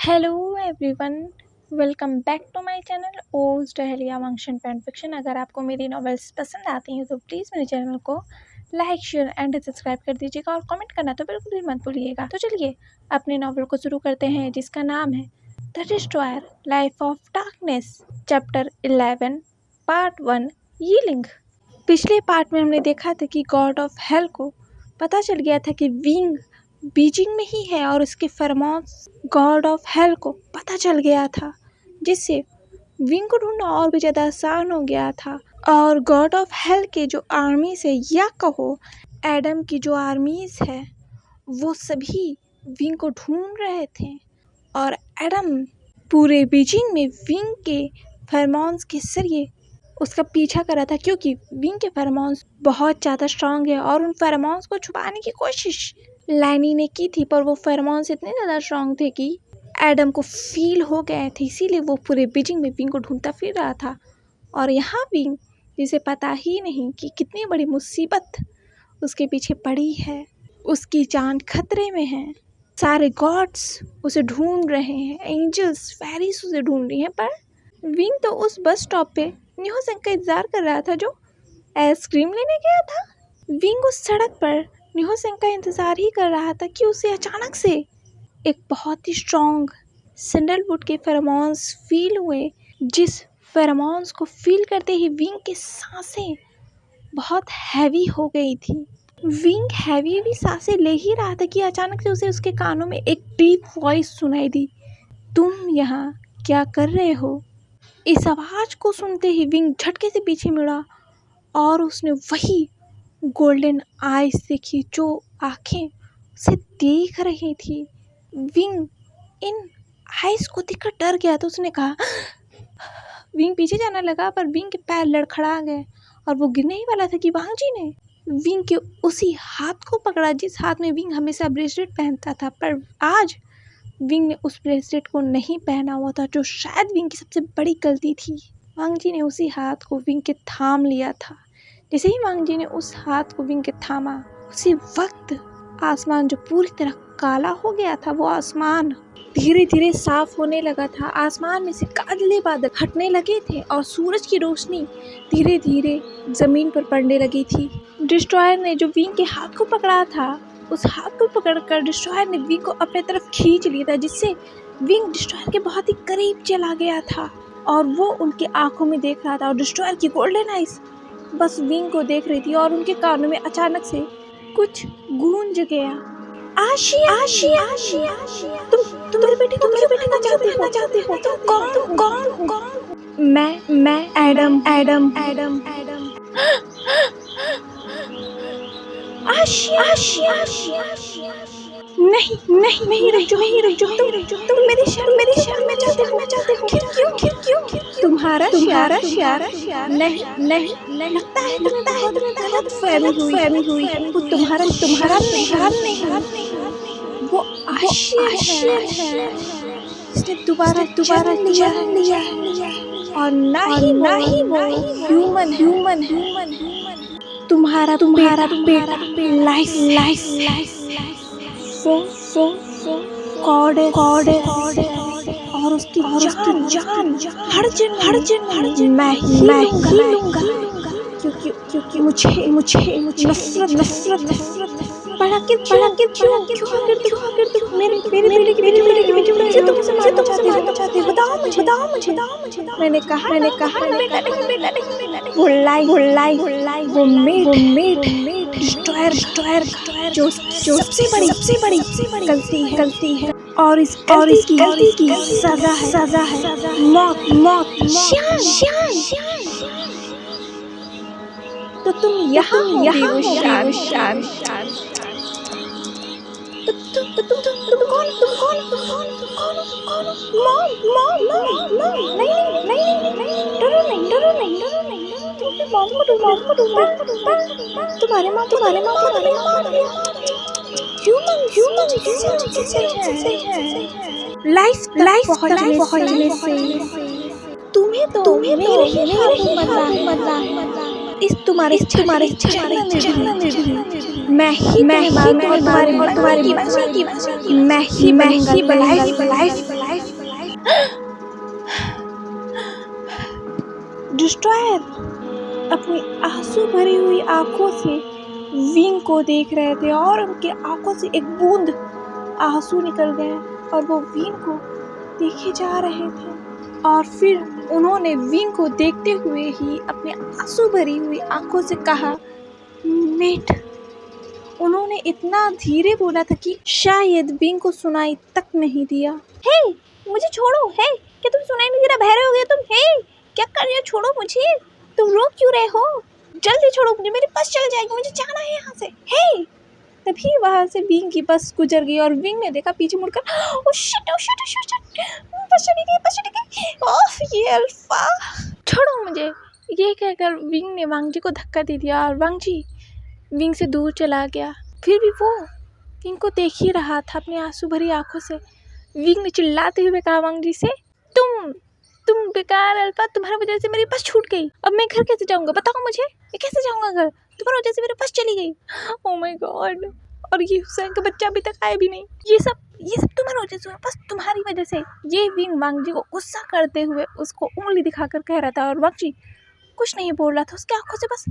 Hello everyone, welcome back to my channel ओज डहलिया मंक्शन फैन फिक्शन। अगर आपको मेरी नॉवेल्स पसंद आती हैं तो प्लीज़ मेरे चैनल को लाइक शेयर एंड सब्सक्राइब कर दीजिएगा और कमेंट करना तो बिल्कुल भी मत भूलिएगा। तो चलिए अपने नॉवल को शुरू करते हैं, जिसका नाम है the destroyer life of darkness, chapter 11, part 1, यीलिंग। पिछले पार्ट में हमने देखा था कि गॉड ऑफ हेल को पता चल गया था कि विंग बीजिंग में ही है और उसके फरमास गॉड ऑफ हेल को पता चल गया था, जिससे विंग को ढूंढना और भी ज़्यादा आसान हो गया था। और गॉड ऑफ हेल के जो आर्मीज है या कहो एडम की जो आर्मीज है वो सभी विंग को ढूंढ रहे थे और एडम पूरे बीजिंग में विंग के फरमास के जरिए उसका पीछा कर रहा था, क्योंकि विंग के फरमास बहुत ज़्यादा स्ट्रांग है और उन फरमास को छुपाने की कोशिश लैनी ने की थी, पर वो फेरोमोन्स इतने ज़्यादा स्ट्रांग थे कि एडम को फील हो गए थे। इसीलिए वो पूरे बीजिंग में विंग को ढूंढता फिर रहा था। और यहाँ विंग, जिसे पता ही नहीं कि कितनी बड़ी मुसीबत उसके पीछे पड़ी है, उसकी जान खतरे में है। सारे गॉड्स उसे ढूंढ रहे हैं, एंजल्स फेरीज उसे ढूंढ रही हैं, पर विंग तो उस बस स्टॉप पे न्यूसेंग का इंतजार कर रहा था जो आइसक्रीम लेने गया था। विंग उस सड़क पर न्यूसेंग का इंतजार ही कर रहा था कि उसे अचानक से एक बहुत ही स्ट्रॉन्ग सैंडलवुड के फेरोमोन्स फील हुए, जिस फेरोमोन्स को फील करते ही विंग की सांसें बहुत हैवी हो गई थी। विंग हैवी सांसें ले ही रहा था कि अचानक से उसे उसके कानों में एक डीप वॉइस सुनाई दी, तुम यहाँ क्या कर रहे हो। इस आवाज़ को सुनते ही विंग झटके से पीछे मुड़ा और उसने वही गोल्डन आइज देखी जो आंखें उसे देख रही थी। विंग इन आइज को देखकर डर गया तो उसने कहा, विंग पीछे जाने लगा, पर विंग के पैर लड़खड़ा गए और वो गिरने ही वाला था कि वांग जी ने विंग के उसी हाथ को पकड़ा जिस हाथ में विंग हमेशा ब्रेसलेट पहनता था, पर आज विंग ने उस ब्रेसलेट को नहीं पहना हुआ था, जो शायद विंग की सबसे बड़ी गलती थी। वांग जी ने उसी हाथ को विंग के थाम लिया था। जैसे ही वांग जी ने उस हाथ को विंग के थामा, उसी वक्त आसमान जो पूरी तरह काला हो गया था, वो आसमान धीरे धीरे साफ होने लगा था। आसमान में से काले बादल हटने लगे थे और सूरज की रोशनी धीरे धीरे जमीन पर पड़ने लगी थी। डिस्ट्रॉयर ने जो विंग के हाथ को पकड़ा था, उस हाथ को पकड़कर डिस्ट्रॉयर ने विंग को अपने तरफ खींच लिया था, जिससे विंग डिस्ट्रॉयर के बहुत ही करीब चला गया था और वो उनकी आंखों में देख रहा था। और डिस्ट्रॉयर की गोल्डन आइज बस विंग को देख रही थी और उनके कानों में अचानक से कुछ गूंज गया, आशिया आशिया आशिया, तुम मेरे बेटे को क्यों पढ़ना चाहते हो? तुम कौन हो? मैं Adam Adam Adam Adam Asia Asia Asia, नहीं रुक जाओ, तुम मेरे शर्म में चाहते हो। क्यों? तुम्हारा श्यार नहीं लगता है तुम्हें गलत फहमी हुई है। वो तुम्हारा श्यार नहीं, वो आशिया है। इसने दोबारा लिया और ना ही वो ह्यूमन तुम्हारा बेटा लाइफ वो कॉर्ड और उसकी जान हर जन मैं ही लूंगा, क्योंकि मुझे नफरत बड़ा के क्यों मेरे बेटे तुमसे मारना चाहते हो? बताओ मुझे। मैंने कहा बेटा नहीं। वो मेट डिस्ट्रॉयर जो सबसे बड़ी गलती है और इसकी गलती की सजा है मौत। तो तुम यहाँ हो शान। तुम कौन? नहीं, डरो नहीं। मॉम को ढूंढो। तुम्हारे माँ ह्यूमन कैसे है? लाइफ पहुँचने से तुम्हें तो मेरे ही हाथों बदला है। इस तुम्हारे मैं ही तुम्हारी बच्ची की मैं ही लाइफ डिस्ट्रॉयर अपनी आंसू भरी हुई आंखों से विंग को देख रहे थे और उनके आंखों से एक बूंद आंसू निकल गए और वो विंग को देखे जा रहे थे। और फिर उन्होंने विंग को देखते हुए ही अपने आंसू भरी हुई आंखों से कहा, मेट। उन्होंने इतना धीरे बोला था कि शायद विंग को सुनाई तक नहीं दिया। हे, मुझे छोड़ो। हे, क्या तुम सुनाई नहीं दे रहा? बहरे हो गए तुम? हे, क्या कर रहे हो? छोड़ो मुझे। तुम रोक क्यों रहे हो? जल्दी छोड़ो मुझे, मेरी बस चल जाएगी, मुझे जाना है यहाँ से। हे, तभी वहाँ से विंग की बस गुजर गई और विंग ने देखा पीछे मुड़कर, oh shit, oh shit, oh shit, बस चली गई, बस चली गई। ओह, ये अल्फा, छोड़ो मुझे। ये कहकर विंग ने वांग जी को धक्का दे दिया और वांग जी विंग से दूर चला गया। फिर भी वो विंग को देख ही रहा था अपनी आंसू भरी आंखों से। विंग ने चिल्लाते हुए कहा वांग जी से, तुम बेकार अल्फा, तुम्हारी वजह से मेरी बस छूट गई। अब मैं घर कैसे जाऊंगा? बताओ मुझे, मैं कैसे जाऊंगा घर? तुम्हारी वजह से मेरी बस चली गई। ओह माय गॉड, और ये हुसैन का बच्चा अभी तक आया भी नहीं। ये सब तुम्हारी वजह से हुआ, बस तुम्हारी वजह से। ये विंग वांग जी को गुस्सा करते हुए उसको उंगली दिखाकर कह रहा था और वांग जी कुछ नहीं बोल रहा था। उसकी आंखों से बस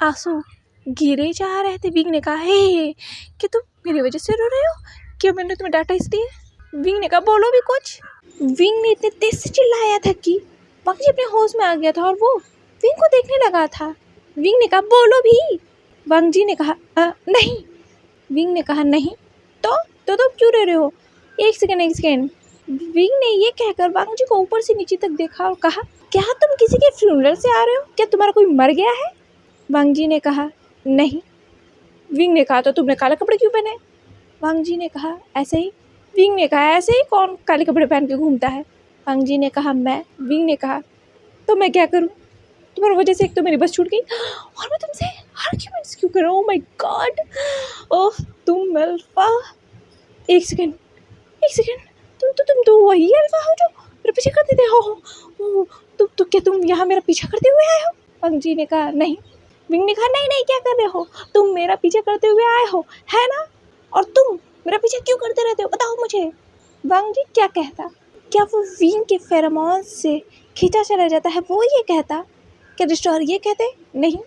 आंसू गिरे जा रहे थे। विंग ने कहा, हे, क्या तुम मेरी वजह से रो रहे हो? क्या मैंने तुम्हें डांटा इसलिए? विंग ने कहा, बोलो भी कुछ। विंग ने इतने तेज से चिल्लाया था कि वांग जी अपने होश में आ गया था और वो विंग को देखने लगा था। विंग ने कहा, बोलो भी। वांग जी ने कहा, नहीं। विंग ने कहा, नहीं तो तुम क्यों रो रहे हो? एक सेकेंड। विंग ने ये कहकर वांग जी को ऊपर से नीचे तक देखा और कहा, क्या तुम किसी के फ्यूनरल से आ रहे हो? क्या तुम्हारा कोई मर गया है? वांग जी ने कहा, नहीं। विंग ने कहा, तो तुमने काले कपड़े क्यों पहने? वांग जी ने कहा, ऐसे ही। विंग ने कहा, ऐसे ही कौन काले कपड़े पहन के घूमता है? वांग जी ने कहा, मैं। विंग ने कहा, तो मैं क्या करूं? तुम्हारी वजह से एक तो मेरी बस छूट गई और मैं तुमसे आर्ग्यूमेंट्स क्यों कर रहा हूँ? ओह माय गॉड, ओह तुम अल्फा। एक सेकेंड, तुम तो वही अल्फा हो जो मेरे पीछे करते थे। हो क्या तुम यहाँ मेरा पीछा करते हुए आए हो? वांग जी ने कहा, नहीं। विंग ने कहा, नहीं, क्या कर रहे हो? तुम मेरा पीछा करते हुए आए हो, है ना? और तुम मेरा पीछा क्यों करते रहते हो? बताओ मुझे। वांग जी क्या कहता? क्या वो विंग के फेरोमोन से खींचा चला जाता है? वो ये कहता? क्या डिस्ट्रॉयर ये कहते? नहीं,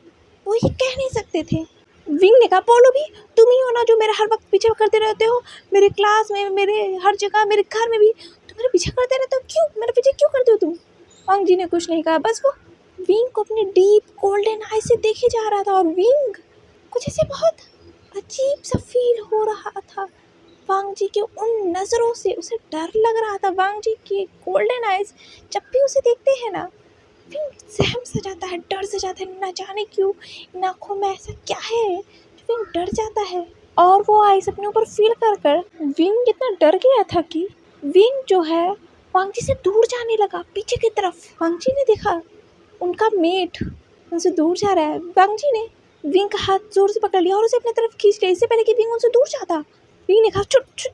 वो ये कह नहीं सकते थे। विंग ने कहा, बोलो भी। तुम ही हो ना जो मेरा हर वक्त पीछे करते रहते हो, मेरे क्लास में, मेरे हर जगह, मेरे घर में भी तुम मेरे पीछे करते रहते हो। क्यों मेरे पीछे क्यों करते हो तुम? वांग जी ने कुछ नहीं कहा, बस वो विंग को अपने डीप गोल्डन आई से देखे जा रहा था और विंग कुछ ऐसे बहुत अजीब सा फील हो रहा था। वांग जी के उन नज़रों से उसे डर लग रहा था। वांग जी के गोल्डन आइज जब भी उसे देखते हैं ना, विंग सहम सा जाता है, डर से जाता है। ना जाने क्यों इन आँखों में ऐसा क्या है, विंग डर जाता है। और वो आइस अपने ऊपर फील कर विंग इतना डर गया था कि विंग जो है वांग जी से दूर जाने लगा पीछे की तरफ। वांग जी ने देखा उनका मेट उनसे दूर जा रहा है। वांग जी ने विंग का हाथ जोर से पकड़ लिया और उसे अपनी तरफ खींच लिया, इससे पहले कि विंग उनसे दूर जाता। विंग ने कहा, छोड़ मुझे,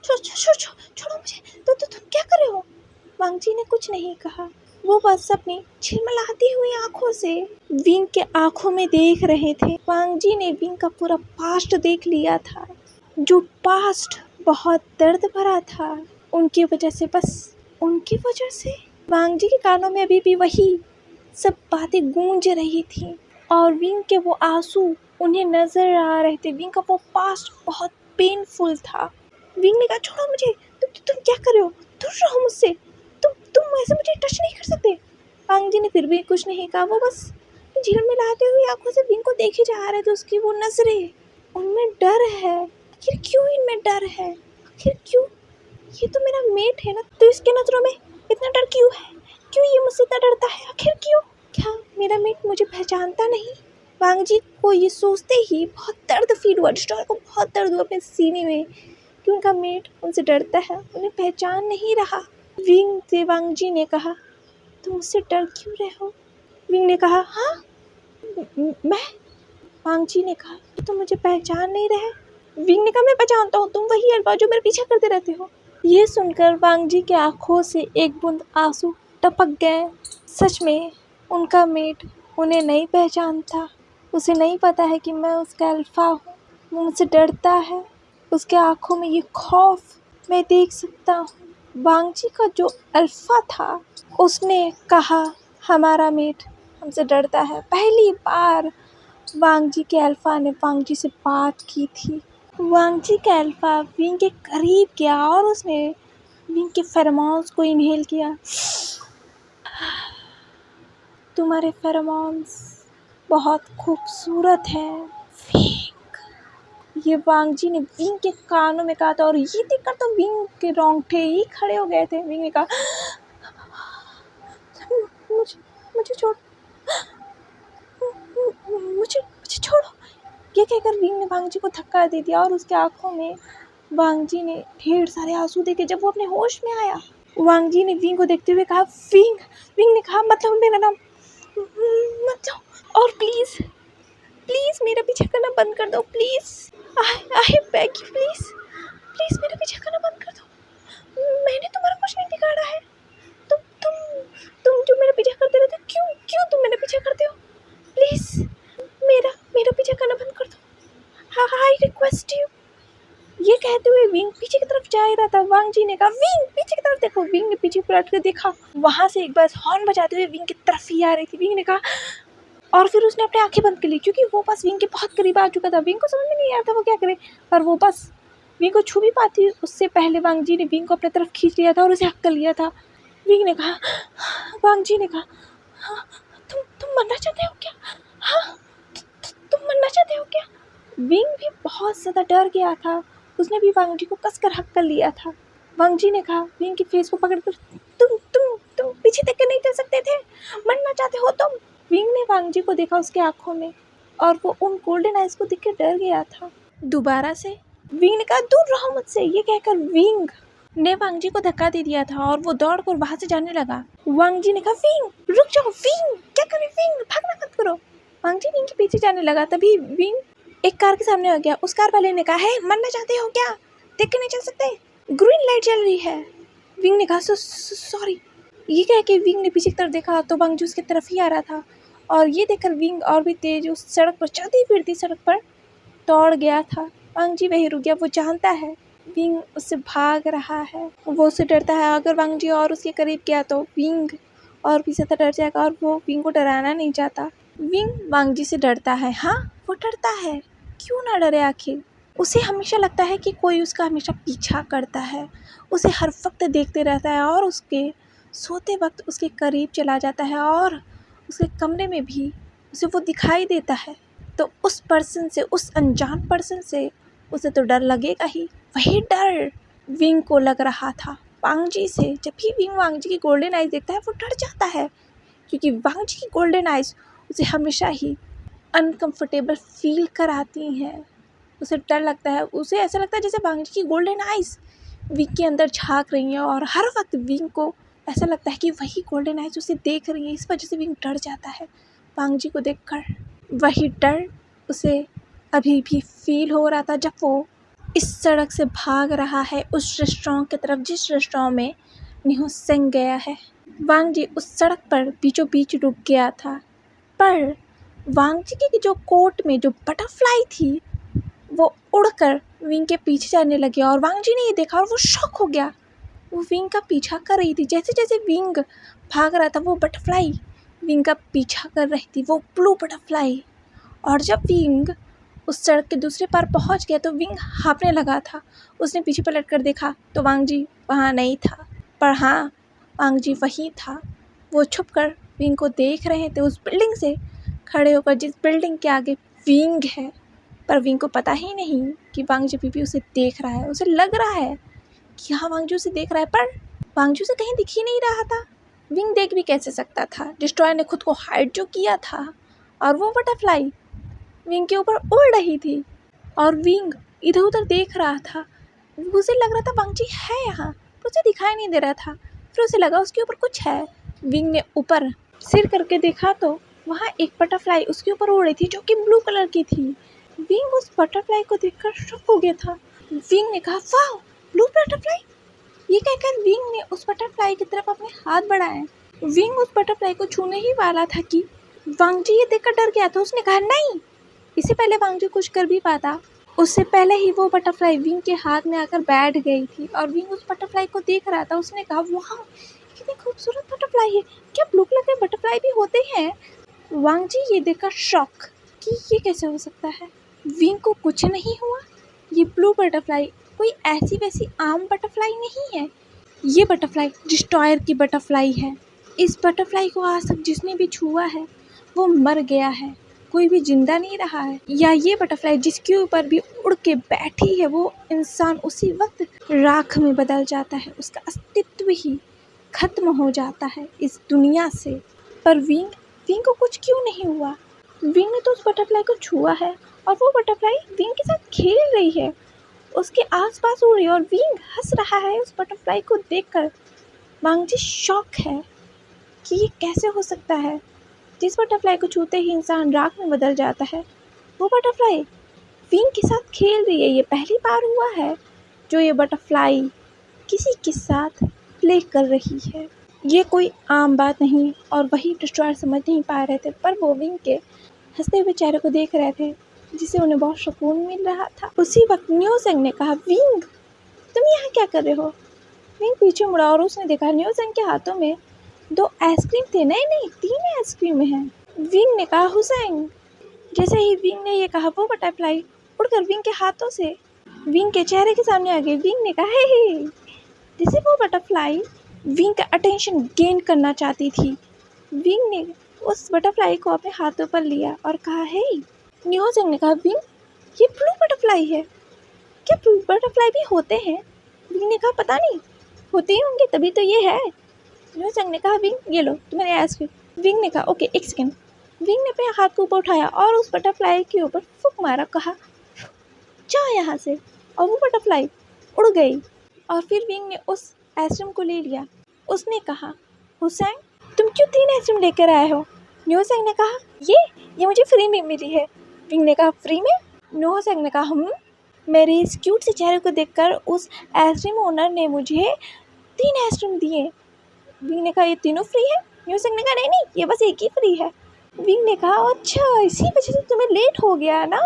छोड़ो मुझे। तो तुम क्या कर रहे हो? वांग जी ने कुछ नहीं कहा, वो बस अपनी झिलमिलाती हुई आंखों से विंग के आंखों में देख रहे थे। वांग जी ने विंग का पूरा पास्ट देख लिया था, जो पास्ट बहुत दर्द भरा था। उनकी वजह से वांग जी के कानों में अभी भी वही सब बातें गूंज रही थी और विंग के वो आंसू उन्हें नजर आ रहे थे। विंग का वो पास्ट बहुत पेनफुल था। विंग ने कहा, छोड़ो मुझे। तुम क्या कर रहे हो? दूर रहो मुझसे। तुम ऐसे मुझे टच नहीं कर सकते। वांग जी ने फिर भी कुछ नहीं कहा, वो बस झिलमिलाते हुए आंखों से विंग को देखे जा रहे थे। उसकी वो नजरें, उनमें डर है। आखिर क्यों इनमें डर है? आखिर क्यों? ये तो मेरा मेट है ना, तो इसके नजरों में इतना डर क्यों है? क्यों ये मुझसे इतना डरता है? आखिर क्यों? क्या मेरा मेट मुझे पहचानता नहीं? वांग जी को ये सोचते ही बहुत दर्द फील हुआ। डिस्ट्रॉयर को बहुत दर्द हुआ अपने सीने में कि उनका मेट उनसे डरता है, उन्हें पहचान नहीं रहा। विंग से वांग जी ने कहा, तुम मुझसे डर क्यों रहे हो? विंग ने कहा, हाँ मैं। वांग जी ने कहा, तुम मुझे पहचान नहीं रहे? विंग ने कहा, मैं पहचानता हूँ, तुम वही अल्फा जो मेरे पीछे करते रहते हो। ये सुनकर वांग जी के आंखों से एक बूंद आंसू टपक गए। सच में उनका मेट उन्हें नहीं पहचानता। उसे नहीं पता है कि मैं उसका अल्फा हूँ। वो मुझसे डरता है। उसके आंखों में ये खौफ मैं देख सकता हूँ। वांग जी का जो अल्फा था उसने कहा, हमारा मेट हमसे डरता है। पहली बार वांग जी के अल्फा ने वांग जी से बात की थी। वांग जी का अल्फा विंग के करीब गया और उसने विंग के फेरोमोन्स को इनहेल किया। तुम्हारे फेरोमोन्स बहुत खूबसूरत हैं विंग। ये वांग जी ने विंग के कानों में कहा था और ये देखकर तो विंग के रोंगटे ही खड़े हो गए थे। विंग ने कहा मुझे छोड़, मुझे छोड़ो। ये कहकर विंग ने वांग जी को धक्का दे दिया और उसके आंखों में वांग जी ने ढेर सारे आंसू देखे। जब वो अपने होश में आया, वांग जी ने विंग को देखते हुए कहा विंग। विंग ने कहा मतलब मेरा नाम मत जाओ और प्लीज प्लीज मेरा पीछा करना बंद कर दो। Please I beg you, please please मेरा पीछा करना बंद कर दो। मैंने तुम्हारा कुछ नहीं बिगाड़ा है। तुम जो मेरा पीछा करते रहते, क्यों तुम मेरा पीछा करते हो? प्लीज मेरा पीछा करना बंद कर दो। I request you. ये कहते हुए विंग पीछे की तरफ जा रहा था। वांग जी ने कहा विंग पीछे की तरफ देखो। विंग ने पीछे पलट कर देखा, वहां से एक बस हॉर्न बजाते हुए विंग की तरफ ही आ रही थी। विंग ने कहा और फिर उसने अपनी आंखें बंद कर ली क्योंकि वो बस विंग के बहुत करीब आ चुका था। विंग को समझ में नहीं आया था वो क्या करे, पर वो बस विंग को छू भी पाती उससे पहले वांग जी ने विंग को अपनी तरफ खींच लिया था और उसे हक कर लिया था। विंग ने कहा, वांग जी ने कहा हाँ, तुम मरना चाहते हो क्या? हाँ, तुम मरना चाहते हो क्या? विंग भी बहुत ज़्यादा डर गया था। उसने भी वांग जी को कसकर हक कर लिया था। वांग जी ने कहा विंग की फेस को पकड़कर, तुम पीछे देख कर नहीं चल सकते थे? मरना चाहते हो तुम? विंग ने वांग जी को देखा उसके आंखों में और वो उन गोल्डन आइज को देख कर डर गया था। दोबारा से विंग ने कहा दूर रहो मुझसे। ये कहकर विंग ने वांग जी को धक्का दे दिया था और वो दौड़कर वहां से जाने लगा। वांग जी ने कहा विंग रुक जाओ। विंग क्या कर रहे? विंग भागना मत करो। वांग जी विंग के पीछे जाने लगा। तभी विंग एक कार के सामने हो गया। उस कार वाले ने कहा है मरना चाहते हो क्या? देख के नहीं चल सकते, ग्रीन लाइट जल रही है। विंग ने कहा सॉरी। ये कह के विंग ने पीछे की तरफ देखा तो वांग जी उसकी तरफ ही आ रहा था और ये देखकर विंग और भी तेज उस सड़क पर चलती फिरती सड़क पर दौड़ गया था। वांग जी वहीं रुक गया। वो जानता है विंग उससे भाग रहा है, वो उससे डरता है। अगर वांग जी और उसके करीब गया तो विंग और भी ज़्यादा डर जाएगा और वो विंग को डराना नहीं चाहता। विंग वांग जी से डरता है। हाँ वो डरता है, क्यों ना डरे आखिर। उसे हमेशा लगता है कि कोई उसका हमेशा पीछा करता है, उसे हर वक्त देखते रहता है और उसके सोते वक्त उसके करीब चला जाता है और उसके कमरे में भी उसे वो दिखाई देता है। तो उस पर्सन से, उस अनजान पर्सन से उसे तो डर लगेगा ही। वही डर विंग को लग रहा था वांग जी से। जब भी विंग वांग जी की गोल्डन आइज देखता है वो डर जाता है क्योंकि वांग जी की गोल्डन आइज उसे हमेशा ही अनकंफर्टेबल फील कराती हैं। उसे डर लगता है, उसे ऐसा लगता है जैसे वांग जी की गोल्डन आइज विंग के अंदर झांक रही हैं और हर वक्त विंग को ऐसा लगता है कि वही गोल्डन आइज उसे देख रही है। इस वजह से विंग डर जाता है वांग जी को देखकर। वही डर उसे अभी भी फील हो रहा था जब वो इस सड़क से भाग रहा है उस रेस्टोरेंट की तरफ जिस रेस्टोरेंट में निहो सेंग गया है। वांग जी उस सड़क पर बीचों बीच रुक गया था, पर वांग जी की जो कोट में जो बटरफ्लाई थी वो उड़कर विंग के पीछे जाने लगी और वांग जी ने ये देखा और वो शॉक हो गया। वो विंग का पीछा कर रही थी। जैसे जैसे विंग भाग रहा था वो बटरफ्लाई विंग का पीछा कर रही थी, वो ब्लू बटरफ्लाई। और जब विंग उस सड़क के दूसरे पार पहुंच गया तो विंग हाँफने लगा था। उसने पीछे पलट कर देखा तो वांग जी वहाँ नहीं था, पर हाँ वांग जी वहीं था। वो छुप कर विंग को देख रहे थे उस बिल्डिंग से खड़े होकर जिस बिल्डिंग के आगे विंग है। पर विंग को पता ही नहीं कि वांग जी भी उसे देख रहा है। उसे लग रहा है कि हाँ वांग जी उसे देख रहा है, पर वांग जी उसे कहीं दिख ही नहीं रहा था। विंग देख भी कैसे सकता था, डिस्ट्रॉयर ने खुद को हाइड जो किया था और वो बटरफ्लाई विंग के ऊपर उड़ रही थी और विंग इधर उधर देख रहा था। उसे लग रहा था वांग जी है यहाँ, पर उसे दिखाई नहीं दे रहा था। फिर उसे लगा उसके ऊपर कुछ है। विंग ने ऊपर सिर करके देखा तो वहाँ एक बटरफ्लाई उसके ऊपर उड़ रही थी जो कि ब्लू कलर की थी। विंग उस बटरफ्लाई को देखकर शॉक हो गया था। विंग ने कहा वाह ब्लू बटरफ्लाई। ये कहकर विंग ने उस बटरफ्लाई की तरफ अपने हाथ बढ़ाए। विंग उस बटरफ्लाई को छूने ही वाला था कि वांग जी ये देखकर डर गया था। उसने कहा नहीं। इससे पहले वांग जी कुछ कर भी पाता, उससे पहले ही वो बटरफ्लाई विंग के हाथ में आकर बैठ गई थी और विंग उस बटरफ्लाई को देख रहा था। उसने कहा वाह कितनी खूबसूरत बटरफ्लाई है, क्या ब्लू कलर के बटरफ्लाई भी होते हैं? वांग जी ये देखकर शॉक कि ये कैसे हो सकता है। विंग को कुछ नहीं हुआ। ये ब्लू बटरफ्लाई कोई ऐसी वैसी आम बटरफ्लाई नहीं है, ये बटरफ्लाई डिस्ट्रॉयर की बटरफ्लाई है। इस बटरफ्लाई को आज तक जिसने भी छुआ है वो मर गया है, कोई भी जिंदा नहीं रहा है। या ये बटरफ्लाई जिसके ऊपर भी उड़ के बैठी है वो इंसान उसी वक्त राख में बदल जाता है, उसका अस्तित्व ही खत्म हो जाता है इस दुनिया से। पर विंग को कुछ क्यों नहीं हुआ? विंग ने तो उस बटरफ्लाई को छुआ है और वो बटरफ्लाई विंग के साथ खेल रही है, उसके आसपास उड़ रही है और विंग हंस रहा है उस बटरफ्लाई को देखकर। वांग जी शॉक है कि ये कैसे हो सकता है। जिस बटरफ्लाई को छूते ही इंसान राख में बदल जाता है, वो बटरफ्लाई विंग के साथ खेल रही है। ये पहली बार हुआ है जो ये बटरफ्लाई किसी के साथ प्ले कर रही है। ये कोई आम बात नहीं और वही डिस्ट्रॉयर समझ नहीं पा रहे थे, पर वो विंग के हंसते हुए चेहरे को देख रहे थे जिसे उन्हें बहुत सुकून मिल रहा था। उसी वक्त न्यूसेंग ने कहा, विंग तुम यहाँ क्या कर रहे हो? विंग पीछे मुड़ा और उसने देखा न्यूसेंग के हाथों में 2 आइसक्रीम थे। नहीं 3 आइसक्रीम हैं। विंग ने कहा, हुसैन। जैसे ही विंग ने ये कहा वो बटरफ्लाई उड़कर विंग के हाथों से विंग के चेहरे के सामने आ गई। विंग ने कहा, हे। जैसे वो बटरफ्लाई विंग का अटेंशन गेन करना चाहती थी, विंग ने उस बटरफ्लाई को अपने हाथों पर लिया और कहा, हे। न्यूसेंग ने कहा, विंग ये ब्लू बटरफ्लाई है, क्या ब्लू बटरफ्लाई भी होते हैं? विंग ने कहा, पता नहीं, होते ही होंगे तभी तो ये है। न्यूसेंग ने कहा, विंग ये लो तुम्हारे आइसक्रीम। विंग ने कहा, ओके एक सेकेंड। विंग ने अपने हाथ को ऊपर उठाया और उस बटरफ्लाई के ऊपर फूंक मारा, कहा, जा यहाँ से। और वो बटरफ्लाई उड़ गई और फिर विंग ने उस आइसक्रीम को ले लिया। उसने कहा, हुसैन तुम क्यों 3 आइसक्रीम लेकर आए हो? न्यूसेंग ने कहा, ये मुझे फ्री में मिली है। विंग ने कहा, फ्री में? न्यूसेंग ने कहा, मेरे इस क्यूट से चेहरे को देखकर उस आइसक्रीम ओनर ने मुझे 3 आइसक्रीम दिए। विंग ने कहा, ये तीनों फ्री है? न्यूसेंग ने कहा, नहीं ये बस एक ही फ्री है। विंग ने कहा, अच्छा इसी वजह से तुम्हें लेट हो गया ना,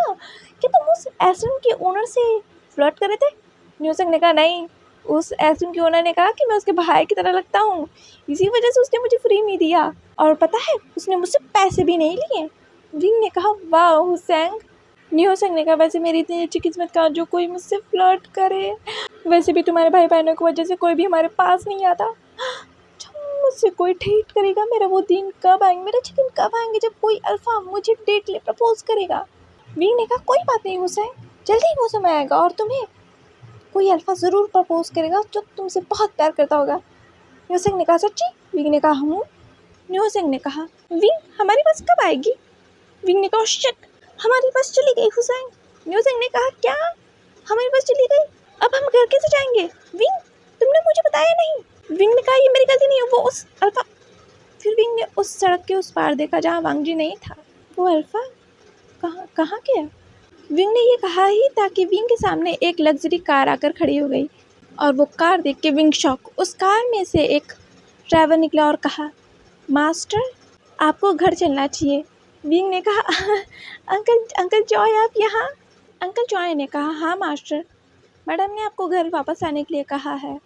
कि तुम उस आइसक्रीम के ओनर से फ्लर्ट कर रहे थे? न्यूसेंग ने कहा, नहीं, उस आइसक्रीम के ओनर ने कहा कि मैं उसके भाई की तरह लगता हूँ, इसी वजह से उसने मुझे फ्री में दिया, और पता है उसने मुझसे पैसे भी नहीं लिए। विंग ने कहा, वाह हुसैन। न्यूसेंग ने कहा, वैसे मेरी इतनी अच्छी किस्मत का जो कोई मुझसे फ्लर्ट करे। वैसे भी तुम्हारे भाई बहनों की वजह से कोई भी हमारे पास नहीं आता। मुझसे कोई डेट करेगा, मेरा वो दिन कब आएंगे, मेरे अच्छे दिन कब आएंगे जब कोई अल्फा मुझे डेट ले प्रपोज करेगा। विंग ने कहा, कोई बात नहीं हुसैन, जल्दी ही वो समय आएगा और तुम्हें कोई अल्फा ज़रूर प्रपोज करेगा जो तुमसे बहुत प्यार करता होगा। न्यूसेंग ने कहा, सच्ची? विंग ने कहा, हूँ। न्यूसेंग ने कहा, विंग हमारी बस कब आएगी? विंग ने कहा, शिट, हमारी बस चली गई हुसैन। न्यूसेंग ने कहा, क्या हमारी बस चली गई? अब हम घर कैसे जाएंगे? विंग तुमने मुझे बताया नहीं। विंग ने कहा, ये मेरी गलती नहीं है, वो उस अल्फा। फिर विंग ने उस सड़क के उस पार देखा जहाँ वांग जी नहीं था। वो अल्फा कहाँ गया? विंग ने ये कहा ही ताकि विंग के सामने एक लग्जरी कार आकर खड़ी हो गई और वो कार देख के विंग शॉक। उस कार में से एक ड्राइवर निकला और कहा, मास्टर आपको घर चलना चाहिए। विंग ने कहा, अंकल जॉय आप यहाँ? अंकल जॉय ने कहा, हाँ मास्टर, मैडम ने आपको घर वापस आने के लिए कहा है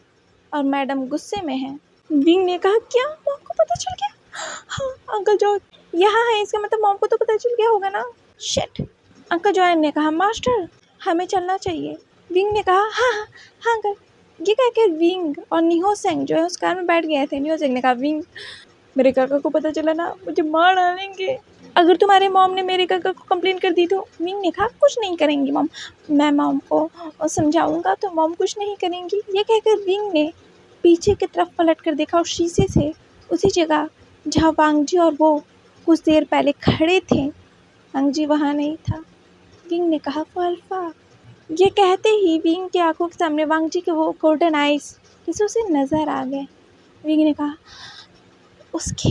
और मैडम गुस्से में है। विंग ने कहा, क्या मॉम को पता चल गया? हाँ अंकल जॉय यहाँ है, इसका मतलब मॉम को तो पता चल गया होगा ना। शिट। अंकल जॉय ने कहा, मास्टर हमें चलना चाहिए। विंग ने कहा, हाँ अंकल। ये कह के विंग और न्यूसेंग जो है उस कार में बैठ गए थे। न्यूसेंग ने कहा, विंग मेरे काका को पता चला ना मुझे मार डालेंगे, अगर तुम्हारे मॉम ने मेरे काका को कंप्लेन कर दी तो। विंग ने कहा, कुछ नहीं करेंगी मॉम, मैं मॉम को समझाऊंगा तो मॉम कुछ नहीं करेंगी। ये कहकर विंग ने पीछे की तरफ पलट कर देखा और शीशे से उसी जगह जहाँ वांग जी और वो कुछ देर पहले खड़े थे, वांग जी वहाँ नहीं था। विंग ने कहा, वो अल्फा। ये कहते ही विंग की आंखों के सामने वांग जी के वो गोल्डन आइज जैसे उसे नज़र आ गए। विंग ने कहा, उसकी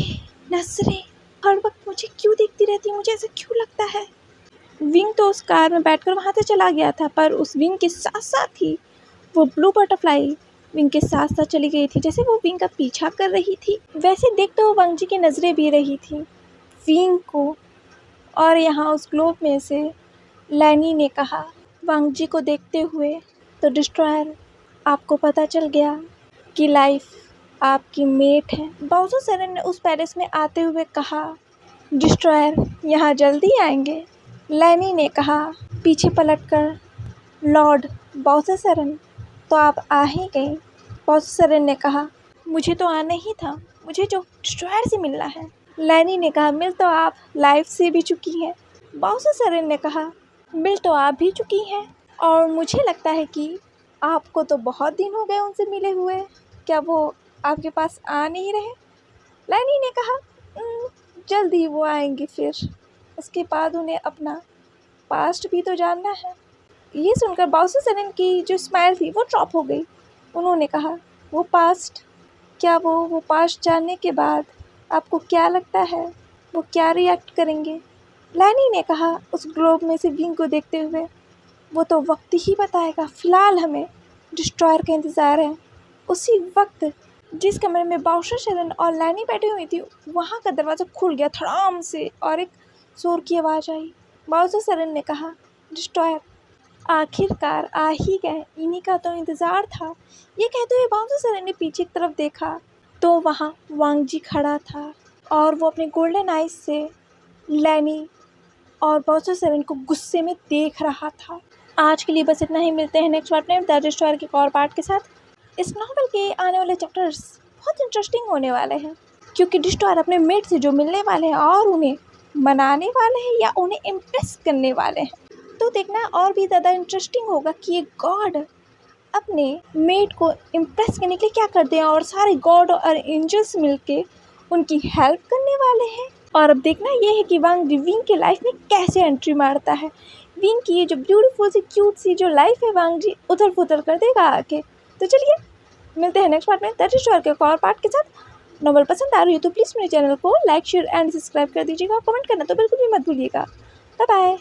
नजरें हर वक्त मुझे क्यों देखती रहती, मुझे ऐसा क्यों लगता है? विंग तो उस कार में बैठकर वहाँ से चला गया था, पर उस विंग के साथ साथ ही वो ब्लू बटरफ्लाई विंग के साथ साथ चली गई थी। जैसे वो विंग का पीछा कर रही थी वैसे देख तो वांग जी की नज़रें भी रही थी विंग को। और यहाँ उस ग्लोब में से लैनी ने कहा, वांग जी को देखते हुए, तो डिस्ट्रॉयर आपको पता चल गया कि लाइफ आपकी मेट है। बाउसर सेरन ने उस पैलेस में आते हुए कहा। डिस्ट्रॉयर यहाँ जल्दी आएंगे। लैनी ने कहा पीछे पलटकर। लॉर्ड बाउसर सेरन, तो आप आ ही गए। बाउसर सेरन ने कहा मुझे तो आना ही था, मुझे जो डिस्ट्रॉयर से मिलना है। लैनी ने कहा मिल तो आप लाइफ से भी चुकी हैं। बाउसर सेरन ने कहा मिल तो आप भी चुकी हैं, और मुझे लगता है कि आपको तो बहुत दिन हो गए उनसे मिले हुए। क्या वो आपके पास आ नहीं रहे? लैनी ने कहा जल्दी वो आएंगे, फिर उसके बाद उन्हें अपना पास्ट भी तो जानना है। ये सुनकर बाउसर सेरन की जो स्माइल थी वो ड्रॉप हो गई। उन्होंने कहा वो पास्ट, क्या वो पास्ट जानने के बाद आपको क्या लगता है वो क्या रिएक्ट करेंगे? लैनी ने कहा उस ग्लोब में से विंग को देखते हुए, वो तो वक्त ही बताएगा, फ़िलहाल हमें डिस्ट्रॉयर का इंतज़ार है। उसी वक्त जिस कमरे में बाउसर सेरन और लैनी बैठी हुई थी वहाँ का दरवाज़ा खुल गया धड़ाम से और एक शोर की आवाज़ आई। बाउसर सेरन ने कहा डिस्ट्रॉयर आखिरकार आ ही गए, इन्हीं का तो इंतज़ार था। ये कहते हुए बाउसर सेरन ने पीछे की तरफ देखा तो वहाँ वांग जी खड़ा था और वो अपने गोल्डन आइज से लैनी और बाउसर सेरन को गुस्से में देख रहा था। आज के लिए बस इतना ही। मिलते हैं नेक्स्ट पार्ट में द डिस्ट्रॉयर के एक और पार्ट के साथ। इस नॉवल के आने वाले चैप्टर्स बहुत इंटरेस्टिंग होने वाले हैं, क्योंकि डिस्ट्रॉयर अपने मेट से जो मिलने वाले हैं और उन्हें मनाने वाले हैं या उन्हें इम्प्रेस करने वाले हैं, तो देखना और भी ज़्यादा इंटरेस्टिंग होगा कि ये गॉड अपने मेट को इम्प्रेस करने के लिए क्या करते हैं और सारे गॉड और एंजल्स मिलके उनकी हेल्प करने वाले हैं। और अब देखना ये है कि वांग जी विंग के लाइफ में कैसे एंट्री मारता है। विंग की ये जो ब्यूटीफुल सी क्यूट सी जो लाइफ है वांग जी उथल पुथल कर देगा आके। तो चलिए मिलते हैं नेक्स्ट पार्ट में दैट इज के एक और पार्ट के साथ। नॉवल पसंद आ रही हो तो प्लीज़ मेरे चैनल को लाइक शेयर एंड सब्सक्राइब कर दीजिएगा। कमेंट करना तो बिल्कुल भी मत भूलिएगा। Bye bye.